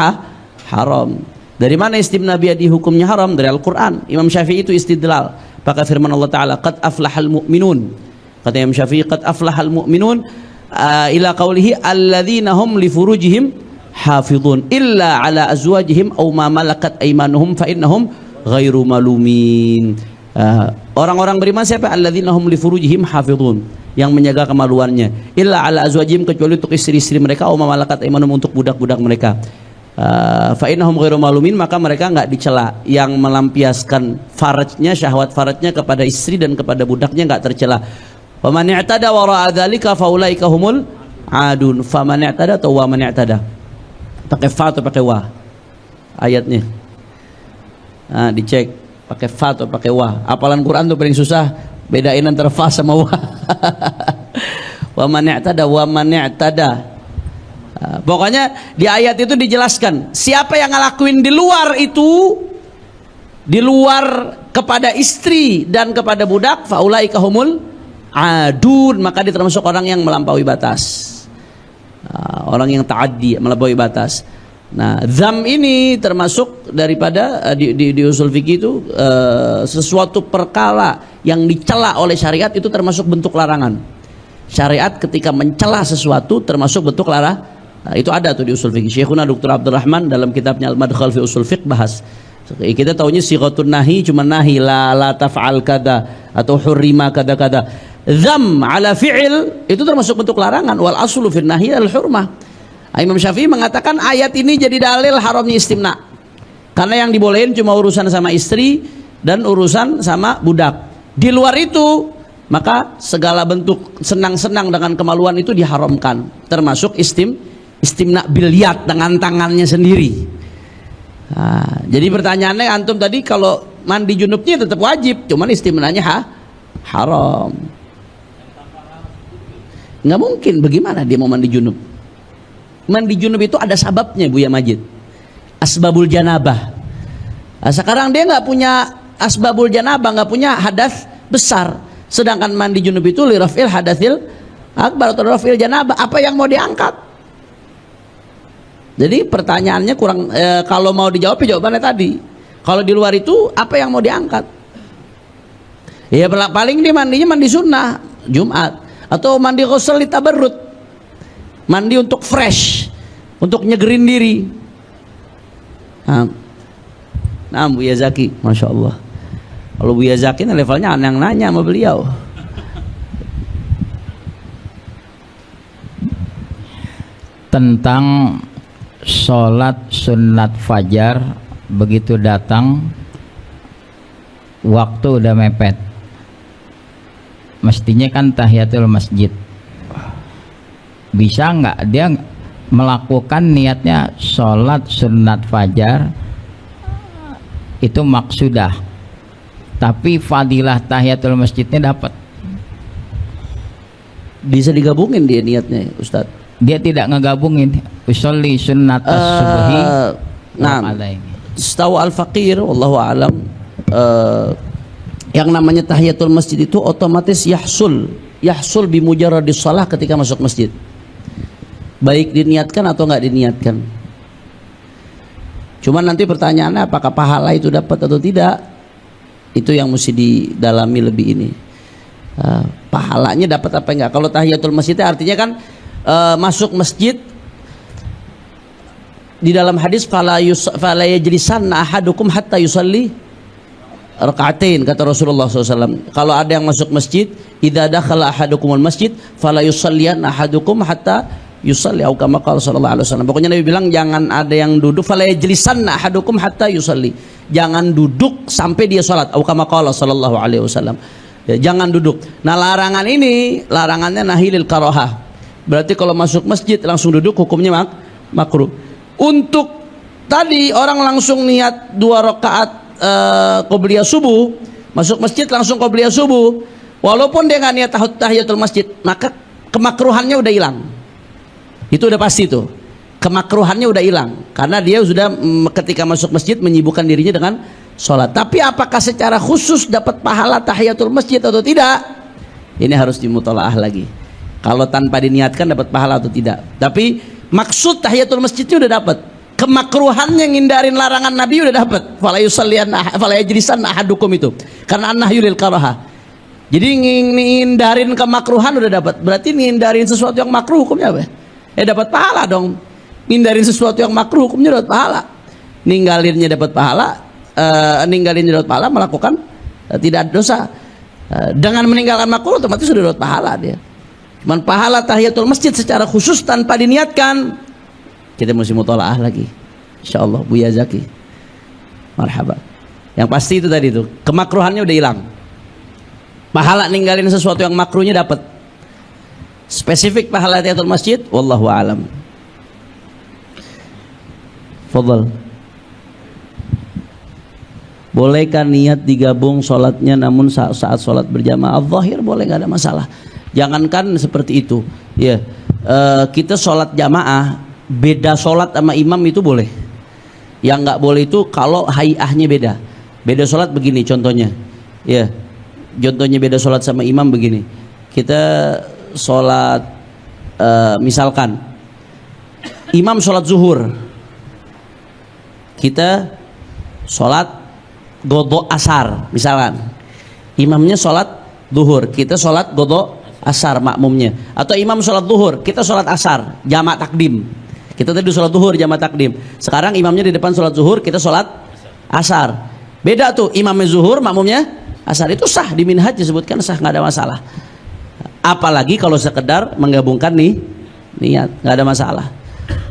haram. Dari mana istimna biyadihi hukumnya haram? Dari Al-Quran. Imam Syafi'i itu istidlal pakai firman Allah Ta'ala, qad aflahal mu'minun. Kata Imam Syafi'i, qad aflahal mu'minun ila qawlihi alladzina hum li furujihim hafidhun illa ala azwajihim aw ma malakat aymanuhum fa innahum ghairu malumin. Orang-orang beriman siapa? Alladzina hum li furujihim hafidhun, yang menjaga kemaluannya, illa ala azwajihim, kecuali untuk istri-istri mereka, aw ma malakat aymanuhum, untuk budak-budak mereka. Fa innahum ghairu malumin, maka mereka enggak dicela. Yang melampiaskan farajnya, syahwat farajnya kepada istri dan kepada budaknya enggak tercela. Wa man i'tada wara'a dzalika fa ulaika humul adun. Fa man i'tada atau wa man i'tada? Pakai fa atau pakai wa? Ayatnya. Dicek pakai fa atau pakai wa. Hafalan Quran tuh paling susah bedain antara fa sama wa. Wa man i'tada wa man i'tada. Pokoknya di ayat itu dijelaskan siapa yang ngelakuin di luar itu, di luar kepada istri dan kepada budak, faulaika humul adun, maka dia termasuk orang yang melampaui batas, orang yang ta'addi, melampaui batas. Nah, dzam ini termasuk daripada di usul fikih itu sesuatu perkara yang dicela oleh syariat, itu termasuk bentuk larangan. Syariat ketika mencela sesuatu termasuk bentuk larangan. Itu ada tuh di usul fikih. Syekhuna Dr. Abdul Rahman dalam kitabnya Al-Madkhal fi Usul Fiqh bahas. Kita taunya sighatun nahi cuma nahi, la taf'al kada atau hurrima kada kada. Dzam ala fi'il itu termasuk bentuk larangan, wal aslu fin nahi al hurmah. Imam Syafi'i mengatakan ayat ini jadi dalil haramnya istimna. Karena yang dibolehin cuma urusan sama istri dan urusan sama budak. Di luar itu maka segala bentuk senang-senang dengan kemaluan itu diharamkan, termasuk istimna bilyat dengan tangannya sendiri. Jadi pertanyaannya antum tadi, kalau mandi junubnya tetap wajib, cuman istimnanya haram. Nggak mungkin, bagaimana dia mau mandi junub? Mandi junub itu ada sababnya, Buya Majid. Asbabul janabah. Sekarang dia nggak punya asbabul janabah, nggak punya hadas besar. Sedangkan mandi junub itu li raf'il hadatsil akbar atau raf'il janabah. Apa yang mau diangkat? Jadi pertanyaannya kurang, kalau mau dijawab jawabannya tadi. Kalau di luar itu apa yang mau diangkat? Ya paling dia mandinya mandi sunnah Jumat, atau mandi ghusl li tabarrud, mandi untuk fresh, untuk nyegerin diri. Nah, Buya Zaki, Masya Allah. Kalau Buya Zaki levelnya aneh yang nanya sama beliau. Tentang sholat sunat fajar, begitu datang waktu udah mepet, mestinya kan tahiyatul masjid. Bisa nggak dia melakukan niatnya sholat sunat fajar itu maksudah, tapi fadilah tahiyatul masjidnya dapat? Bisa digabungin dia niatnya, Ustadz. Dia tidak ngegabungin usolli sunnat as-subhi. Nah, setahu al-faqir wallahu alam, yang namanya tahiyatul masjid itu otomatis yahsul bi mujarradis shalah ketika masuk masjid, baik diniatkan atau enggak diniatkan. Cuman nanti pertanyaannya apakah pahala itu dapat atau tidak, itu yang mesti didalami lebih ini. pahalanya dapat apa enggak? Kalau tahiyatul masjid artinya kan masuk masjid, di dalam hadis fala yajlisanna ahadukum hatta yusalli rakaatain, kata Rasulullah SAW. Kalau ada yang masuk masjid, idza dakhala ahadukumul masjid fala yusalliyanna ahadukum hatta yusalli, atau kama qala sallallahu alaihi wasallam. Pokoknya Nabi bilang jangan ada yang duduk, fala yajlisanna ahadukum hatta yusalli, jangan duduk sampai dia salat, atau kama qala sallallahu alaihi wasallam. Ya, jangan duduk. Nah, larangan ini larangannya nahilil karahah. Berarti kalau masuk masjid langsung duduk hukumnya makruh. Untuk tadi orang langsung niat 2 rakaat qobliyah subuh, masuk masjid langsung qobliyah subuh, walaupun dia nggak niat tahiyatul masjid, maka kemakruhannya udah hilang. Itu udah pasti tuh, kemakruhannya udah hilang karena dia sudah ketika masuk masjid menyibukkan dirinya dengan sholat. Tapi apakah secara khusus dapat pahala tahiyatul masjid atau tidak, ini harus dimutolaah lagi. Kalau tanpa diniatkan dapat pahala atau tidak. Tapi maksud tahiyatul masjidnya udah dapat, kemakruhannya ngindarin larangan Nabi udah dapat. Fala yajlisanna ahadukum itu karena an-nahyu lil karahah. Jadi ngindarin kemakruhan udah dapat. Berarti ngindarin sesuatu yang makruh hukumnya apa? Dapat pahala dong. Ngindarin sesuatu yang makruh hukumnya dapat pahala. Ninggalinnya dapat pahala, ninggalinnya dapat pahala, melakukan tidak dosa. Dengan meninggalkan makruh otomatis sudah dapat pahala dia. Cuman pahala tahiyatul masjid secara khusus tanpa diniatkan, kita mesti mutolaah lagi. Insyaallah Buya Zaki. Marhaba. Yang pasti itu tadi tuh, kemakruhannya udah hilang. Pahala ninggalin sesuatu yang makruhnya dapat. Spesifik pahala tahiyatul masjid, wallahu alam. Fadhal. Bolehkah niat digabung sholatnya namun saat sholat berjamaah zahir boleh, nggak ada masalah. Jangankan seperti itu ya, kita sholat jamaah beda sholat sama imam itu boleh. Yang nggak boleh itu kalau hayahnya beda sholat. Begini contohnya ya, contohnya beda sholat sama imam begini. Kita sholat misalkan imam sholat zuhur, kita sholat godok asar misalkan, imamnya sholat zuhur, kita sholat godok asar makmumnya. Atau imam sholat zuhur, kita sholat asar jamak takdim. Kita tadi sholat zuhur jamak takdim, sekarang imamnya di depan sholat zuhur, kita sholat asar. Beda tuh, imamnya zuhur makmumnya asar. Itu sah, di minhaj disebutkan sah, nggak ada masalah. Apalagi kalau sekedar menggabungkan niat, nggak ada masalah,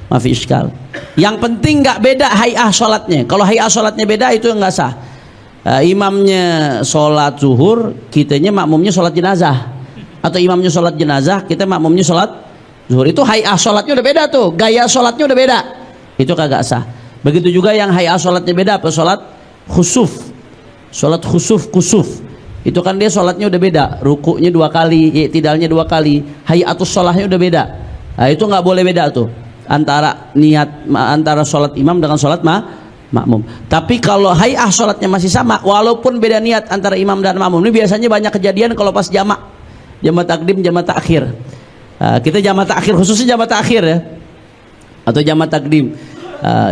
mafi iskal. Yang penting nggak beda hayah sholatnya. Kalau hayah sholatnya beda itu nggak sah. Imamnya sholat zuhur, kitanya makmumnya sholat jenazah. Atau imamnya sholat jenazah, kita makmumnya sholat zuhur. Itu hayah sholatnya udah beda tuh, gaya sholatnya udah beda. Itu kagak sah. Begitu juga yang hayah sholatnya beda, apa sholat khusuf, sholat kusuf. Itu kan dia sholatnya udah beda, rukuknya 2 kali, i'tidalnya 2 kali, hayatus sholahnya udah beda. Nah, itu nggak boleh beda tuh antara niat antara sholat imam dengan sholat makmum. Tapi kalau hayah sholatnya masih sama, walaupun beda niat antara imam dan makmum, ini biasanya banyak kejadian kalau pas jamak takdim, jamak takhir. Kita jamak takhir, khususnya jamak takhir ya, atau jamak takdim.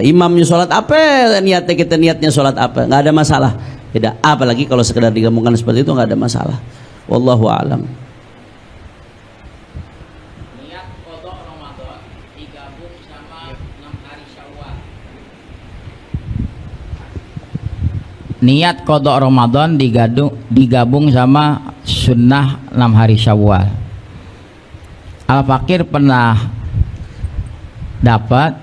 Imamnya sholat apa, niatnya kita niatnya sholat apa, nggak ada masalah. Tidak, apalagi kalau sekedar digabungkan seperti itu nggak ada masalah. Wallahu a'lam. Niat qada Ramadan digabung sama 6 hari Syawal. Niat qada Ramadan digabung sama sunnah 6 hari Syawal. Al-Fakir pernah dapat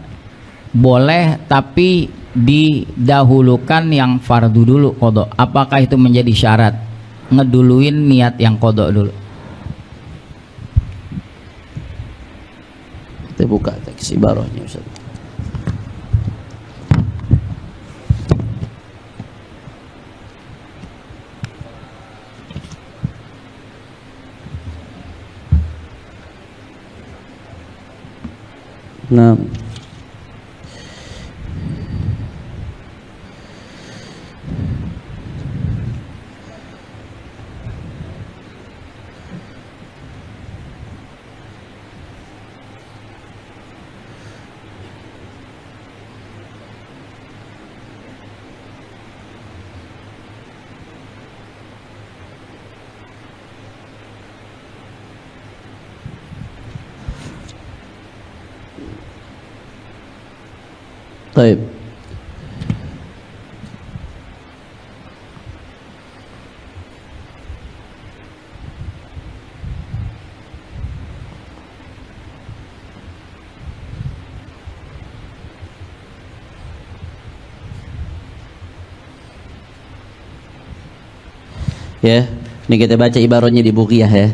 boleh, tapi didahulukan yang fardu dulu qada. Apakah itu menjadi syarat? Ngeduluin niat yang qada dulu. Kita buka teks ibarahnya Ustaz. Nah, Baik. Ya, ini kita baca ibaratnya di Bughiyah ya.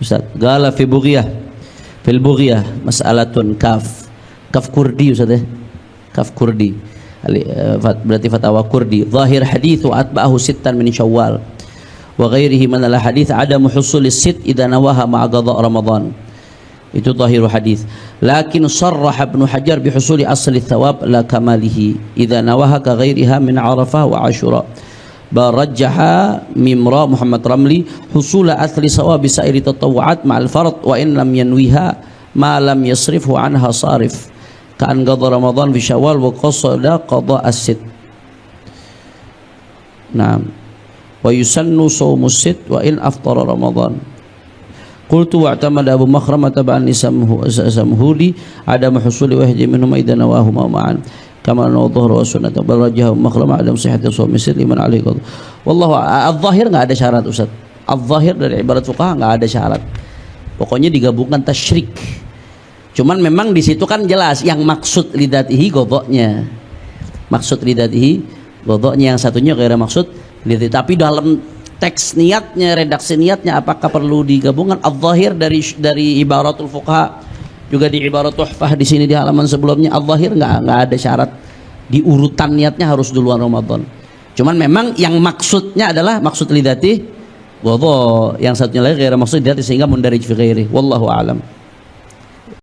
Ustaz, qala fi Bughiyah. Fil Bughiyah mas'alatun kaf. Kaf Kurdi Ustaz ya. Kaf Kurdi. Berarti fatwa Kurdi. Zahir hadits wa atba'ahu sittan min Syawal. Wa ghairihi min al-hadits adamu husul sit idza nawaha ma'a qada Ramadan. Itu zahiru hadis. Lakin sarraha Ibnu Hajar bi husuli asli thawab la kamalihi idza nawaha ka ghairiha min Arafah wa Ashura. Barajjaha Mimra Muhammad Ramli husula asli sawabi sa'iri tatawu'at ma'al fard wa in lam yanwiha ma lam yasrifhu anha sarif ka'an qadha Ramadan fi Syawal wa qasada qada as-sit. Naam. Wa yusannu shaumus sit wa in aftara Ramadan. Qultu wa'tamada Abu Makhramah tab'an Samhudi ada mahsuli wahdi minhum idza nawahuma ma'an kama dhuhr wa sunnah bal rajah Makhramah adam sihhati shaum liman alaihi qad. Wallahu al-zahir enggak ada syarat Ustaz. Al-zahir dari ibarat fuqaha enggak ada syarat. Pokoknya digabungkan tasyrik. Cuman memang di situ kan jelas yang maksud lidatihi godoknya. Maksud lidatihi godoknya, yang satunya kira maksud lidatihi. Tapi dalam teks niatnya, redaksi niatnya apakah perlu digabungkan? Al-zahir dari ibaratul fuqaha juga di ibarat tuhfah di sini di halaman sebelumnya al-zahir enggak ada syarat di urutan niatnya harus duluan Ramadan. Cuman memang yang maksudnya adalah maksud lidati ghadha, yang satunya lagi ghair maksud lidati sehingga mundarij fi ghairi. Wallahu a'lam.